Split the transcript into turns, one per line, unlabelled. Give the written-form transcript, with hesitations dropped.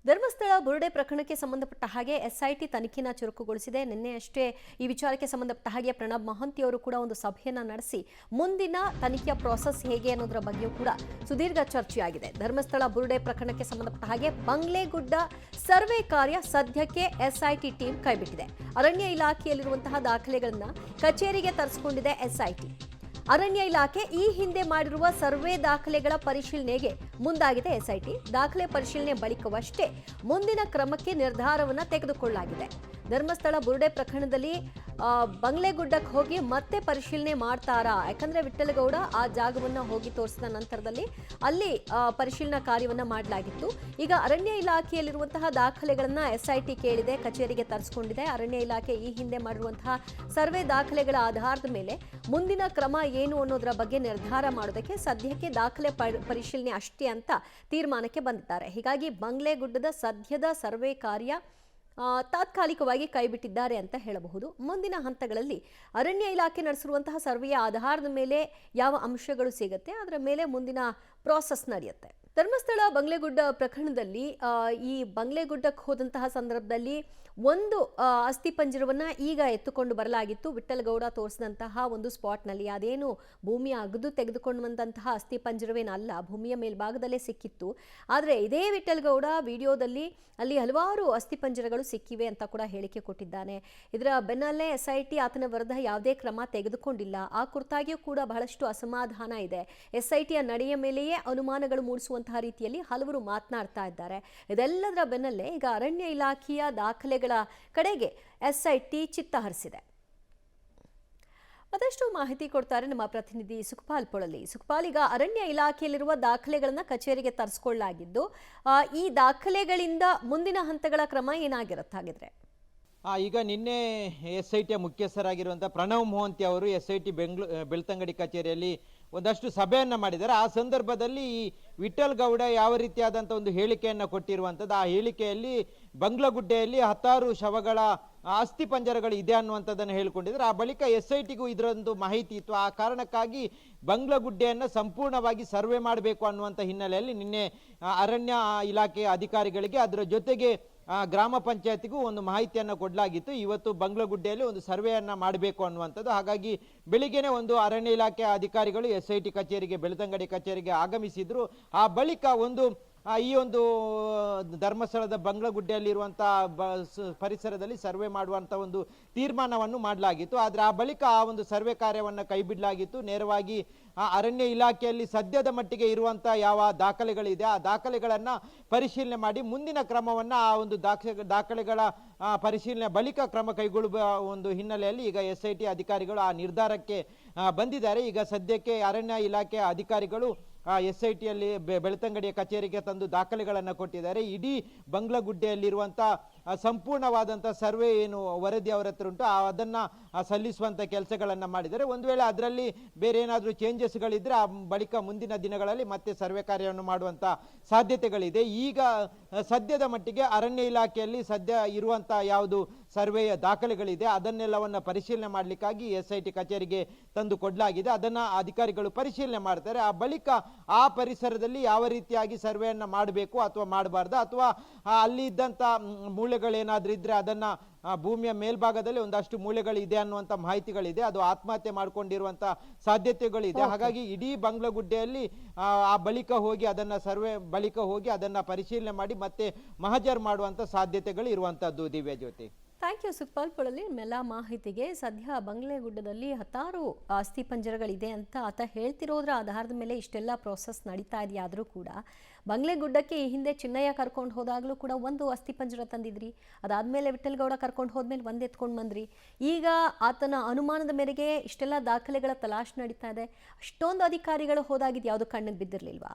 ಧರ್ಮಸ್ಥಳ ಬುರುಡೆ ಪ್ರಕರಣಕ್ಕೆ ಸಂಬಂಧಪಟ್ಟ ಹಾಗೆ ಎಸ್ಐಟಿ ತನಿಖೆನ ಚುರುಕುಗೊಳಿಸಿದೆ. ನಿನ್ನೆಯಷ್ಟೇ ಈ ವಿಚಾರಕ್ಕೆ ಸಂಬಂಧಪಟ್ಟ ಹಾಗೆ ಪ್ರಣಬ್ ಮಹಂತಿ ಅವರು ಕೂಡ ಒಂದು ಸಭೆಯನ್ನ ನಡೆಸಿ ಮುಂದಿನ ತನಿಖೆಯ ಪ್ರಾಸೆಸ್ ಹೇಗೆ ಅನ್ನೋದರ ಬಗ್ಗೆಯೂ ಕೂಡ ಸುದೀರ್ಘ ಚರ್ಚೆಯಾಗಿದೆ. ಧರ್ಮಸ್ಥಳ ಬುರುಡೆ ಪ್ರಕರಣಕ್ಕೆ ಸಂಬಂಧಪಟ್ಟ ಹಾಗೆ ಬಂಗ್ಲೆಗುಡ್ಡ ಸರ್ವೆ ಕಾರ್ಯ ಸದ್ಯಕ್ಕೆ ಎಸ್ಐಟಿ ಟೀಮ್ ಕೈಬಿಟ್ಟಿದೆ. ಅರಣ್ಯ ಇಲಾಖೆಯಲ್ಲಿರುವಂತಹ ದಾಖಲೆಗಳನ್ನ ಕಚೇರಿಗೆ ತರಿಸಿಕೊಂಡಿದೆ ಎಸ್ಐಟಿ. ಅರಣ್ಯ ಇಲಾಖೆ ಈ ಹಿಂದೆ ಮಾಡಿರುವ ಸರ್ವೆ ದಾಖಲೆಗಳ ಪರಿಶೀಲನೆಗೆ ಮುಂದಾಗಿದೆ ಎಸ್ಐಟಿ. ದಾಖಲೆ ಪರಿಶೀಲನೆ ಬಳಿಕವಷ್ಟೇ ಮುಂದಿನ ಕ್ರಮಕ್ಕೆ ನಿರ್ಧಾರವನ್ನು ತೆಗೆದುಕೊಳ್ಳಲಾಗಿದೆ. ಧರ್ಮಸ್ಥಳ ಬುರುಡೆ ಪ್ರಕರಣದಲ್ಲಿ ಬಂಗ್ಲೆಗುಡ್ಡಕ್ಕೆ ಹೋಗಿ ಮತ್ತೆ ಪರಿಶೀಲನೆ ಮಾಡ್ತಾರಾ? ಯಾಕಂದ್ರೆ ವಿಠ್ಠಲಗೌಡ ಆ ಜಾಗವನ್ನು ಹೋಗಿ ತೋರಿಸಿದ ನಂತರದಲ್ಲಿ ಅಲ್ಲಿ ಪರಿಶೀಲನಾ ಕಾರ್ಯವನ್ನ ಮಾಡಲಾಗಿತ್ತು. ಈಗ ಅರಣ್ಯ ಇಲಾಖೆಯಲ್ಲಿರುವಂತಹ ದಾಖಲೆಗಳನ್ನ ಎಸ್ಐಟಿ ಕೇಳಿದೆ, ಕಚೇರಿಗೆ ತರಿಸಿಕೊಂಡಿದೆ. ಅರಣ್ಯ ಇಲಾಖೆ ಈ ಹಿಂದೆ ಮಾಡಿರುವಂತಹ ಸರ್ವೆ ದಾಖಲೆಗಳ ಆಧಾರದ ಮೇಲೆ ಮುಂದಿನ ಕ್ರಮ ಏನು ಅನ್ನೋದರ ಬಗ್ಗೆ ನಿರ್ಧಾರ ಮಾಡೋದಕ್ಕೆ ಸದ್ಯಕ್ಕೆ ದಾಖಲೆ ಪರಿಶೀಲನೆ ಅಷ್ಟೇ ಅಂತ ತೀರ್ಮಾನಕ್ಕೆ ಬಂದಿದ್ದಾರೆ. ಹೀಗಾಗಿ ಬಂಗ್ಲೆಗುಡ್ಡದ ಸದ್ಯದ ಸರ್ವೆ ಕಾರ್ಯ ತಾತ್ಕಾಲಿಕವಾಗಿ ಕೈಬಿಟ್ಟಿದ್ದಾರೆ ಅಂತ ಹೇಳಬಹುದು. ಮುಂದಿನ ಹಂತಗಳಲ್ಲಿ ಅರಣ್ಯ ಇಲಾಖೆ ನಡೆಸಿರುವಂತಹ ಸರ್ವೆಯ ಆಧಾರದ ಮೇಲೆ ಯಾವ ಅಂಶಗಳು ಸಿಗುತ್ತೆ ಅದರ ಮೇಲೆ ಮುಂದಿನ ಪ್ರಾಸೆಸ್ ನಡೆಯುತ್ತೆ. ಧರ್ಮಸ್ಥಳ ಬಂಗ್ಲೆಗುಡ್ಡ ಪ್ರಕರಣದಲ್ಲಿ ಈ ಬಂಗ್ಲೆಗುಡ್ಡಕ್ಕೆ ಹೋದಂತಹ ಸಂದರ್ಭದಲ್ಲಿ ಒಂದು ಅಸ್ಥಿಪಂಜರವನ್ನ ಈಗ ಎತ್ತುಕೊಂಡು ಬರಲಾಗಿತ್ತು. ವಿಠ್ಠಲಗೌಡ ತೋರಿಸಿದಂತಹ ಒಂದು ಸ್ಪಾಟ್ನಲ್ಲಿ ಅದೇನು ಭೂಮಿಯ ಅಗದು ತೆಗೆದುಕೊಂಡು ಬಂದಂತಹ ಅಸ್ಥಿಪಂಜರವೇನಲ್ಲ, ಭೂಮಿಯ ಮೇಲ್ಭಾಗದಲ್ಲೇ ಸಿಕ್ಕಿತ್ತು. ಆದರೆ ಇದೇ ವಿಠ್ಠಲಗೌಡ ವಿಡಿಯೋದಲ್ಲಿ ಅಲ್ಲಿ ಹಲವಾರು ಅಸ್ಥಿಪಂಜರಗಳು ಸಿಕ್ಕಿವೆ ಅಂತ ಕೂಡ ಹೇಳಿಕೆ ಕೊಟ್ಟಿದ್ದಾನೆ. ಇದರ ಬೆನ್ನಲ್ಲೇ ಎಸ್ಐಟಿ ಆತನ ವಿರುದ್ಧ ಯಾವುದೇ ಕ್ರಮ ತೆಗೆದುಕೊಂಡಿಲ್ಲ. ಆ ಕುರಿತಾಗಿಯೂ ಕೂಡ ಬಹಳಷ್ಟು ಅಸಮಾಧಾನ ಇದೆ. ಎಸ್ಐಟಿಯ ನಡೆಯ ಮೇಲೆಯೇ ಅನುಮಾನಗಳು ಮೂಡಿಸುವಂತಹ ರೀತಿಯಲ್ಲಿ ಹಲವರು ಮಾತನಾಡ್ತಾ ಇದ್ದಾರೆ. ಇದೆಲ್ಲದರ ಬೆನ್ನಲ್ಲೇ ಈಗ ಅರಣ್ಯ ಇಲಾಖೆಯ ದಾಖಲೆಗಳ ಕಡೆಗೆ ಎಸ್ಐಟಿ ಚಿತ್ತ ಹರಿಸಿದೆ. ಮತ್ತಷ್ಟು ಮಾಹಿತಿ ಕೊಡ್ತಾರೆ ನಮ್ಮ ಪ್ರತಿನಿಧಿ ಸುಖಪಾಲ್ ಪೊಳಲಿ. ಸುಖಪಾಲ್, ಈಗ ಅರಣ್ಯ ಇಲಾಖೆಯಲ್ಲಿರುವ ದಾಖಲೆಗಳನ್ನ ಕಚೇರಿಗೆ ತರಿಸಿಕೊಳ್ಳಲಾಗಿದ್ದು, ಈ ದಾಖಲೆಗಳಿಂದ ಮುಂದಿನ ಹಂತಗಳ ಕ್ರಮ ಏನಾಗಿರುತ್ತೆ ಹಾಗಿದ್ರೆ?
ಈಗ ನಿನ್ನೆ ಎಸ್ಐಟಿಯ ಮುಖ್ಯಸ್ಥರಾಗಿರುವಂಥ ಪ್ರಣವ್ ಮೊಹಂತಿ ಅವರು ಎಸ್ಐಟಿ ಬೆಳ್ತಂಗಡಿ ಕಚೇರಿಯಲ್ಲಿ ಒಂದಷ್ಟು ಸಭೆಯನ್ನು ಮಾಡಿದ್ದಾರೆ. ಆ ಸಂದರ್ಭದಲ್ಲಿ ಈ ವಿಠ್ಠಲಗೌಡ ಯಾವ ರೀತಿಯಾದಂಥ ಒಂದು ಹೇಳಿಕೆಯನ್ನು ಕೊಟ್ಟಿರುವಂಥದ್ದು, ಆ ಹೇಳಿಕೆಯಲ್ಲಿ ಬಂಗ್ಲಗುಡ್ಡೆಯಲ್ಲಿ 10 ಶವಗಳ ಅಸ್ಥಿ ಪಂಜರಗಳು ಇದೆ ಅನ್ನುವಂಥದ್ದನ್ನು ಹೇಳಿಕೊಂಡಿದ್ದಾರೆ. ಆ ಬಳಿಕ ಎಸ್ಐಟಿಗೂ ಇದರೊಂದು ಮಾಹಿತಿ ಇತ್ತು. ಆ ಕಾರಣಕ್ಕಾಗಿ ಬಂಗ್ಲಗುಡ್ಡೆಯನ್ನು ಸಂಪೂರ್ಣವಾಗಿ ಸರ್ವೆ ಮಾಡಬೇಕು ಅನ್ನುವಂಥ ಹಿನ್ನೆಲೆಯಲ್ಲಿ ನಿನ್ನೆ ಅರಣ್ಯ ಇಲಾಖೆಯ ಅಧಿಕಾರಿಗಳಿಗೆ ಅದರ ಜೊತೆಗೆ ಗ್ರಾಮ ಪಂಚಾಯತಿಗೂ ಒಂದು ಮಾಹಿತಿಯನ್ನು ಕೊಡಲಾಗಿತ್ತು. ಇವತ್ತು ಬಂಗ್ಲಗುಡ್ಡೆಯಲ್ಲಿ ಒಂದು ಸರ್ವೆಯನ್ನು ಮಾಡಬೇಕು ಅನ್ನುವಂಥದ್ದು. ಹಾಗಾಗಿ ಬೆಳಿಗ್ಗೆನೆ ಒಂದು ಅರಣ್ಯ ಇಲಾಖೆಯ ಅಧಿಕಾರಿಗಳು ಎಸ್ಐಟಿ ಕಚೇರಿಗೆ, ಬೆಳ್ತಂಗಡಿ ಕಚೇರಿಗೆ ಆಗಮಿಸಿದ್ರು. ಆ ಬಳಿಕ ಈ ಒಂದು ಧರ್ಮಸ್ಥಳದ ಬಂಗ್ಲಗುಡ್ಡೆಯಲ್ಲಿರುವಂಥ ಪರಿಸರದಲ್ಲಿ ಸರ್ವೆ ಮಾಡುವಂಥ ಒಂದು ತೀರ್ಮಾನವನ್ನು ಮಾಡಲಾಗಿತ್ತು. ಆದರೆ ಆ ಬಳಿಕ ಆ ಒಂದು ಸರ್ವೆ ಕಾರ್ಯವನ್ನು ಕೈಬಿಡಲಾಗಿತ್ತು. ನೇರವಾಗಿ ಅರಣ್ಯ ಇಲಾಖೆಯಲ್ಲಿ ಸದ್ಯದ ಮಟ್ಟಿಗೆ ಇರುವಂಥ ಯಾವ ದಾಖಲೆಗಳಿದೆ ಆ ದಾಖಲೆಗಳನ್ನು ಪರಿಶೀಲನೆ ಮಾಡಿ ಮುಂದಿನ ಕ್ರಮವನ್ನು ಆ ಒಂದು ದಾಖಲೆಗಳ ಪರಿಶೀಲನೆ ಬಳಿಕ ಕ್ರಮ ಕೈಗೊಳ್ಳುವ ಒಂದು ಹಿನ್ನೆಲೆಯಲ್ಲಿ ಈಗ ಎಸ್ಐಟಿ ಅಧಿಕಾರಿಗಳು ಆ ನಿರ್ಧಾರಕ್ಕೆ ಬಂದಿದ್ದಾರೆ. ಈಗ ಸದ್ಯಕ್ಕೆ ಅರಣ್ಯ ಇಲಾಖೆಯ ಅಧಿಕಾರಿಗಳು ಎಸ್ಐಟಿಯಲ್ಲಿ ಬೆಳ್ತಂಗಡಿಯ ಕಚೇರಿಗೆ ತಂದು ದಾಖಲೆಗಳನ್ನು ಕೊಟ್ಟಿದ್ದಾರೆ. ಇಡೀ ಬಂಗ್ಲಗುಡ್ಡೆಯಲ್ಲಿರುವಂಥ ಸಂಪೂರ್ಣವಾದಂಥ ಸರ್ವೆ ಏನು ವರದಿ ಅವರ ಹತ್ರ ಉಂಟು ಅದನ್ನು ಸಲ್ಲಿಸುವಂಥ ಕೆಲಸಗಳನ್ನು ಮಾಡಿದ್ದಾರೆ. ಒಂದು ವೇಳೆ ಅದರಲ್ಲಿ ಬೇರೆ ಏನಾದರೂ ಚೇಂಜಸ್ಗಳಿದ್ದರೆ ಆ ಬಳಿಕ ಮುಂದಿನ ದಿನಗಳಲ್ಲಿ ಮತ್ತೆ ಸರ್ವೆ ಕಾರ್ಯವನ್ನು ಮಾಡುವಂಥ ಸಾಧ್ಯತೆಗಳಿದೆ. ಈಗ ಸದ್ಯದ ಮಟ್ಟಿಗೆ ಅರಣ್ಯ ಇಲಾಖೆಯಲ್ಲಿ ಸದ್ಯ ಇರುವಂಥ ಯಾವುದು ಸರ್ವೆಯ ದಾಖಲೆಗಳಿದೆ ಅದನ್ನೆಲ್ಲವನ್ನು ಪರಿಶೀಲನೆ ಮಾಡಲಿಕ್ಕಾಗಿ ಎಸ್ಐಟಿ ಕಚೇರಿಗೆ ತಂದು ಕೊಡಲಾಗಿದೆ. ಅದನ್ನು ಅಧಿಕಾರಿಗಳು ಪರಿಶೀಲನೆ ಮಾಡ್ತಾರೆ. ಆ ಬಳಿಕ ಆ ಪರಿಸರದಲ್ಲಿ ಯಾವ ರೀತಿಯಾಗಿ ಸರ್ವೆಯನ್ನು ಮಾಡಬೇಕು ಅಥವಾ ಮಾಡಬಾರ್ದು, ಅಥವಾ ಅಲ್ಲಿ ಇದ್ದಂಥ ಮೂಳೆಗಳೇನಾದರೂ ಇದ್ದರೆ ಅದನ್ನು ಭೂಮಿಯ ಮೇಲ್ಭಾಗದಲ್ಲಿ ಒಂದಷ್ಟು ಮೂಳೆಗಳಿದೆ ಅನ್ನುವಂಥ ಮಾಹಿತಿಗಳಿದೆ. ಅದು ಆತ್ಮಹತ್ಯೆ ಮಾಡಿಕೊಂಡಿರುವಂಥ ಸಾಧ್ಯತೆಗಳಿದೆ. ಹಾಗಾಗಿ ಇಡೀ ಬಂಗ್ಲಗುಡ್ಡೆಯಲ್ಲಿ ಆ ಬಳಿಕ ಹೋಗಿ ಅದನ್ನು ಸರ್ವೆ ಬಳಿಕ ಹೋಗಿ ಅದನ್ನು ಪರಿಶೀಲನೆ ಮಾಡಿ ಮತ್ತೆ ಮಹಜರ್ ಮಾಡುವಂಥ ಸಾಧ್ಯತೆಗಳು ಇರುವಂಥದ್ದು. ದಿವ್ಯ ಜ್ಯೋತಿ,
ಥ್ಯಾಂಕ್ ಯು ಸುಖಪಾಲ್ ಪೊಳಲಿ ನಿಮ್ಮೆಲ್ಲ ಮಾಹಿತಿಗೆ. ಸದ್ಯ ಬಂಗ್ಲೆಗುಡ್ಡದಲ್ಲಿ 10 ಅಸ್ಥಿಪಂಜರಗಳಿದೆ ಅಂತ ಆತ ಹೇಳ್ತಿರೋದ್ರ ಆಧಾರದ ಮೇಲೆ ಇಷ್ಟೆಲ್ಲ ಪ್ರೋಸೆಸ್ ನಡೀತಾ ಇದೆಯಾದರೂ ಕೂಡ ಬಂಗ್ಲೆಗುಡ್ಡಕ್ಕೆ ಈ ಹಿಂದೆ ಚಿನ್ನಯ್ಯ ಕರ್ಕೊಂಡು ಹೋದಾಗಲೂ ಕೂಡ ಒಂದು ಅಸ್ಥಿಪಂಜರ ತಂದಿದ್ರಿ, ಅದಾದಮೇಲೆ ವಿಠ್ಠಲಗೌಡ ಕರ್ಕೊಂಡು ಹೋದ್ಮೇಲೆ ಒಂದು ಎತ್ಕೊಂಡು ಬಂದ್ರಿ. ಈಗ ಆತನ ಅನುಮಾನದ ಮೇರೆಗೆ ಇಷ್ಟೆಲ್ಲ ದಾಖಲೆಗಳ ತಲಾಶ್ ನಡೀತಾ ಇದೆ. ಅಷ್ಟೊಂದು ಅಧಿಕಾರಿಗಳು ಹೋದಾಗಿದ್ದು ಯಾವುದು ಕಣ್ಣಿಗೆ ಬಿದ್ದಿರಲಿಲ್ವಾ?